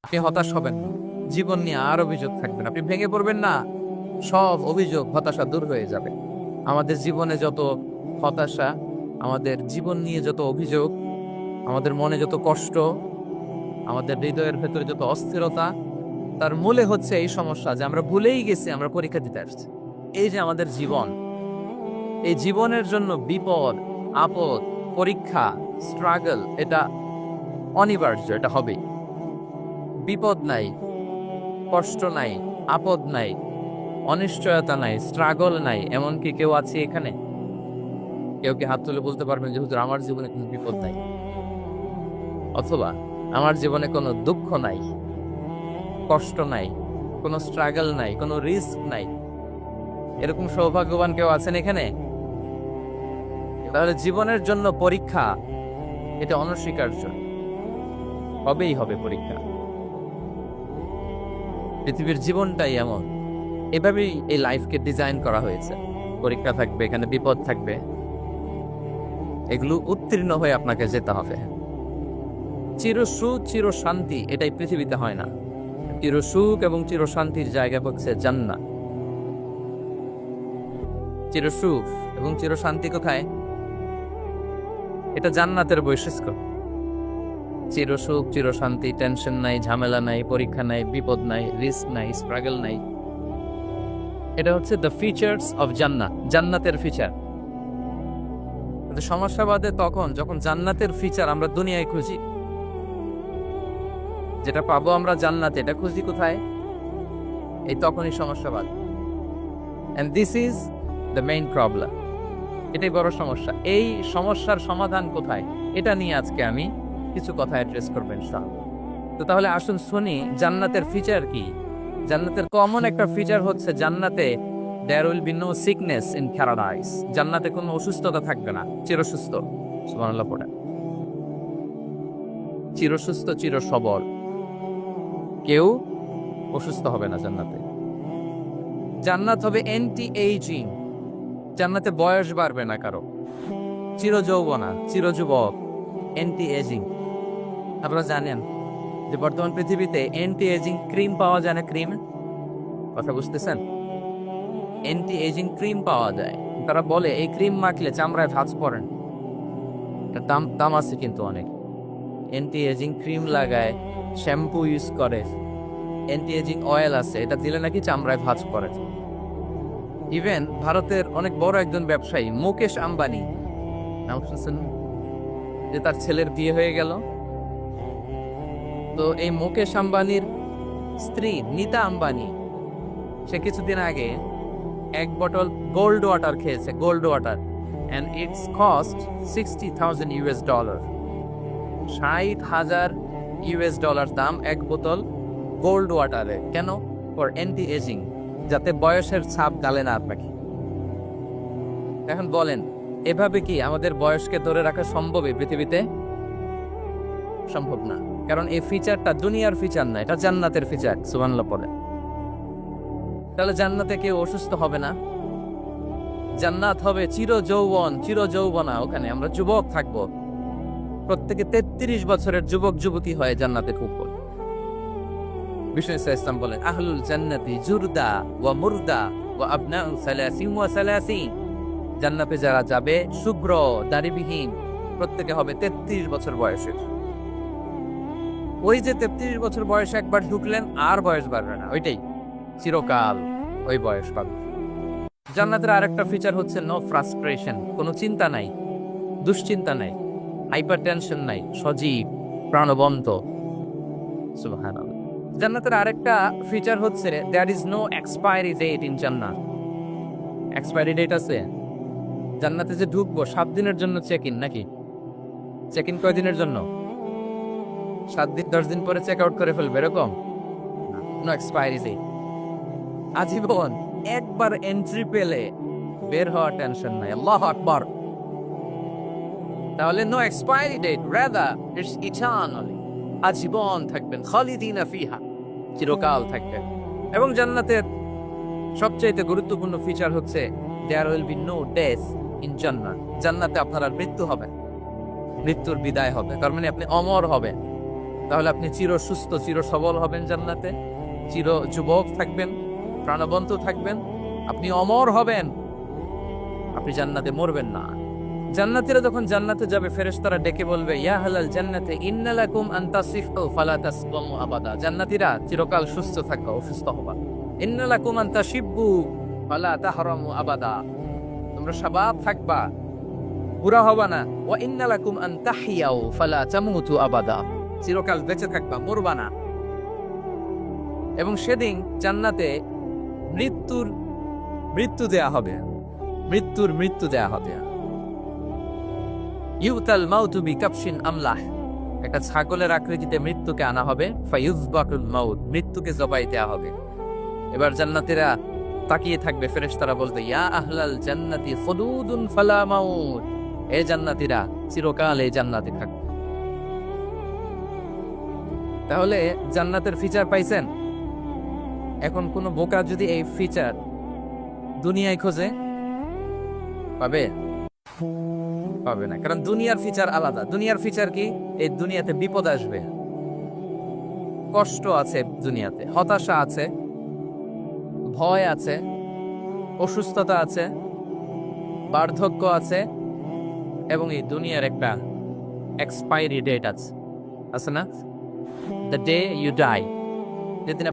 আপনি হতাশ হবেন না, জীবন নিয়ে আর অভিযোগ থাকবেন, আপনি ভেঙে পড়বেন না, সব অভিযোগ হতাশা দূর হয়ে যাবে। আমাদের জীবনে যত হতাশা, আমাদের জীবন নিয়ে যত অভিযোগ, আমাদের মনে যত কষ্ট, আমাদের হৃদয়ের ভেতরে যত অস্থিরতা, তার মূলে হচ্ছে এই সমস্যা যে আমরা ভুলেই গেছি আমরা পরীক্ষা দিতে আসছি। এই যে আমাদের জীবন, এই জীবনের জন্য বিপদ, আপদ, পরীক্ষা, স্ট্রাগল, এটা অনিবার্য, এটা হবেই। বিপদ নাই, কষ্ট নাই, আপদ নাই, অনিশ্চয়তা নাই, স্ট্রাগল নাই, এমনকি কেউ আছে এখানে? কেউ কি হাত তুলে বলতে পারবেন যে হুজুর আমার জীবনে কোনো বিপদ নাই, অথবা আমার জীবনে কোনো দুঃখ নাই, কষ্ট নাই, কোনো স্ট্রাগল নাই, কোনো রিস্ক নাই? এরকম সৌভাগ্যবান কেউ আছেন এখানে? তাহলে জীবনের জন্য পরীক্ষা, এটা অনস্বীকার্য, হবেই হবে পরীক্ষা। পৃথিবীর জীবনটাই এমন, এভাবেই এই লাইফকে ডিজাইন করা হয়েছে। পরীক্ষা থাকবে, এখানে বিপদ থাকবে, এগুলো উত্তীর্ণ হয়ে আপনাকে যেতে হবে। চিরসুখ চির শান্তি এটাই পৃথিবীতে হয় না। চিরসুখ এবং চিরশান্তির জায়গা হচ্ছে জান্নাত। চিরসুখ এবং চিরশান্তি কোথায়? এটা জান্নাতের বৈশিষ্ট্য। চিরসুখ চিরশান্তি, টেনশন নাই, ঝামেলা নাই, পরীক্ষা নাই, বিপদ নাই, রিস্ক নাই, স্ট্রাগল নাই, এটা হচ্ছে দ্য ফিচার্স অফ জান্নাত, জান্নাতের ফিচার। কিন্তু সমস্যা বাদে তখন যখন জান্নাতের ফিচার আমরা দুনিয়ায় খুঁজি, যেটা পাবো আমরা জান্নাতে, এটা খুঁজি কোথায়? এই তখনই সমস্যা বাদ। And this is the main problem. এটাই বড় সমস্যা। এই সমস্যার সমাধান কোথায়, এটা নিয়ে আজকে আমি কিছু কথা অ্যাড্রেস করবো ইনশাআল্লাহ। তো তাহলে আসুন শুনি জান্নাতের ফিচার কি। জান্নাতের কমন একটা ফিচার হচ্ছে জান্নাতে there will be no sickness in paradise। জান্নাতে কোনো অসুস্থতা থাকবে না, চিরসুস্থ। সুবহানাল্লাহ পড়ে, চিরসুস্থ, চিরসবল, কেউ অসুস্থ হবে না জান্নাতে। জান্নাত হবে অ্যান্টি এইজিং, জান্নাতে বয়স বাড়বে না কারো, চিরযৌবনা, চিরযুবক, অ্যান্টি এজিং। আপনারা জানেন যে বর্তমান পৃথিবীতে অ্যান্টি এজিং ক্রিম পাওয়া যায় না? ক্রিম, কথা বুঝতেছেন? অ্যান্টি এজিং ক্রিম পাওয়া যায়। তারা বলে এই ক্রিম মাখলে চামড়ায় ভাঁজ পড়েন। দাম দাম আছে কিন্তু অনেক। অ্যান্টি এজিং ক্রিম লাগায়, শ্যাম্পু ইউজ করে, অ্যান্টি এজিং অয়েল আছে, এটা দিলে নাকি চামড়ায় ভাঁজ পড়ে। ইভেন ভারতের অনেক বড় একজন ব্যবসায়ী মুকেশ আম্বানি, নাম শুনছেন? যে তার ছেলের বিয়ে হয়ে গেল, তো এই মুকেশ আম্বানির স্ত্রী নীতা আম্বানি, সে কিছুদিন আগে এক বোতল গোল্ড ওয়াটার খেয়েছে, gold water, and it's cost $60,000। $60,000 দাম এক বোতল গোল্ড ওয়াটারে। কেন? ফর অ্যান্টি এজিং, যাতে বয়সের ছাপ গালে না আপনাকে। এখন বলেন, এভাবে কি আমাদের বয়সকে ধরে রাখা সম্ভব এই পৃথিবীতে? সম্ভব না, কারণ এই ফিচারটা দুনিয়ার ফিচার না, এটা জান্নাতের ফিচার। সুবহানাল্লাহ পড়ে। তাহলে জান্নাতে কেউ অসুস্থ হবে না, জান্নাত হবে চির যৌবন, চির যৌবনা। ওখানে আমরা যুবক থাকবো, প্রত্যেকে 33 বছরের যুবক যুবতী হয়ে জান্নাতে ঢুকবো। বিষ্ণু ইসলাম বলেন, আহলুল জান্নাতি জুরদা ওয়া মুরদা ওয়া আবনাউ সালাসিন ওয়া সালাসিন। জান্নাতে যারা যাবে শুভ্র দাড়িবিহীন, প্রত্যেকে হবে 33 বছর বয়সের। ওই যে 33 বছর বয়সে একবার ঢুকলেন, আর বয়স বাড়বে না, ওইটাই চিরকাল ওই বয়স পাবে। জান্নাতের আরেকটা ফিচার হচ্ছে নো ফ্রাস্ট্রেশন, কোনো চিন্তা নাই, দুশ্চিন্তা নাই, হাইপার টেনশন নাই, সজীব, প্রাণবন্ত। সুবহানাল্লাহ। জান্নাতের আরেকটা ফিচার হচ্ছে there is no expiry date in জান্নাত। এক্সপায়ারি ডেট আছে? জান্নাতে যে ঢুকবো 7 দিনের জন্য চেক ইন, নাকি? চেক ইন কয়দিনের জন্য? 7 দিন, 10 দিন পরে চেক আউট করে ফেলবে, এরকম? নো এক্সপায়ারি ডেট, আজীবন। একবার এন্ট্রি পেলে বের হওয়ার টেনশন নাই। আল্লাহু আকবার। তাহলে no expiry date, rather it's eternal, আজীবন থাকবেন, খালিদিনা ফিহা, চিরকাল থাকবেন। এবং জান্নাতের সবচেয়ে গুরুত্বপূর্ণ ফিচার হচ্ছে there will be no death in জান্নাত। জান্নাতে আপনার আর মৃত্যু হবে, মৃত্যুর বিদায় হবে, তার মানে আপনি অমর হবেন। তাহলে আপনি চির সুস্থ, চির সবল হবেন জান্নাতে, চির যুবক থাকবেন, প্রাণবন্ত থাকবেন, আপনি অমর হবেন, আপনি জান্নাতে মরবেন না। জান্নাতীরা যখন জান্নাতে যাবে, ফেরেশতারা ডেকে বলবে, ইয়া হালাল জান্নাতে ইন্না লাকুম আন তাসিফু ফালা তাসকামু আবাদা। জান্নাতীরা, চিরকাল সুস্থ থাকবা, অসুস্থ হবা। ইন্না লাকুম আন তাশিব্বু ফালা তাহরামু আবাদা। তোমরা শাবাব থাকবা, বুড়া হবা না। ওয়া ইন্না লাকুম আন তাহিয়াউ ফালা তামুতু আবাদা। চিরকাল বেঁচে থাকবা, মরবা না। এবং সেদিন জান্নাতে মৃত্যু দেয়া হবে, মৃত্যু দেয়া হবে। ইউতাল মাউতু বিকাবশিন আমলাহ। একটা ছাগলের আকৃতিতে মৃত্যুকে আনা হবে। ফায়ুযবাকুল মাউত, মৃত্যুকে জবাই দেয়া হবে। এবার জান্নাতীরা তাকিয়ে থাকবে, ফেরেশতারা বলবে, ইয়া আহলাল জান্নাতি খুলুদুন ফালা মাউত। এ জান্নাতীরা, চিরকাল এই জান্নাতে থাকবে। তাহলে জান্নাতের ফিচার পাইছেন? এখন কোন বোকা যদি এই ফিচার দুনিয়ায় খোঁজে, পাবে? পাবে না, কারণ দুনিয়ার ফিচার আলাদা। দুনিয়ার ফিচার কি? এই দুনিয়াতে বিপদ আসবে, কষ্ট আছে দুনিয়াতে, হতাশা আছে, ভয় আছে, অসুস্থতা আছে, বার্ধক্য আছে, এবং এই দুনিয়ার একটা এক্সপায়ারি ডেট আছে না? দ্য ডে ইউ ডাই, যেদিন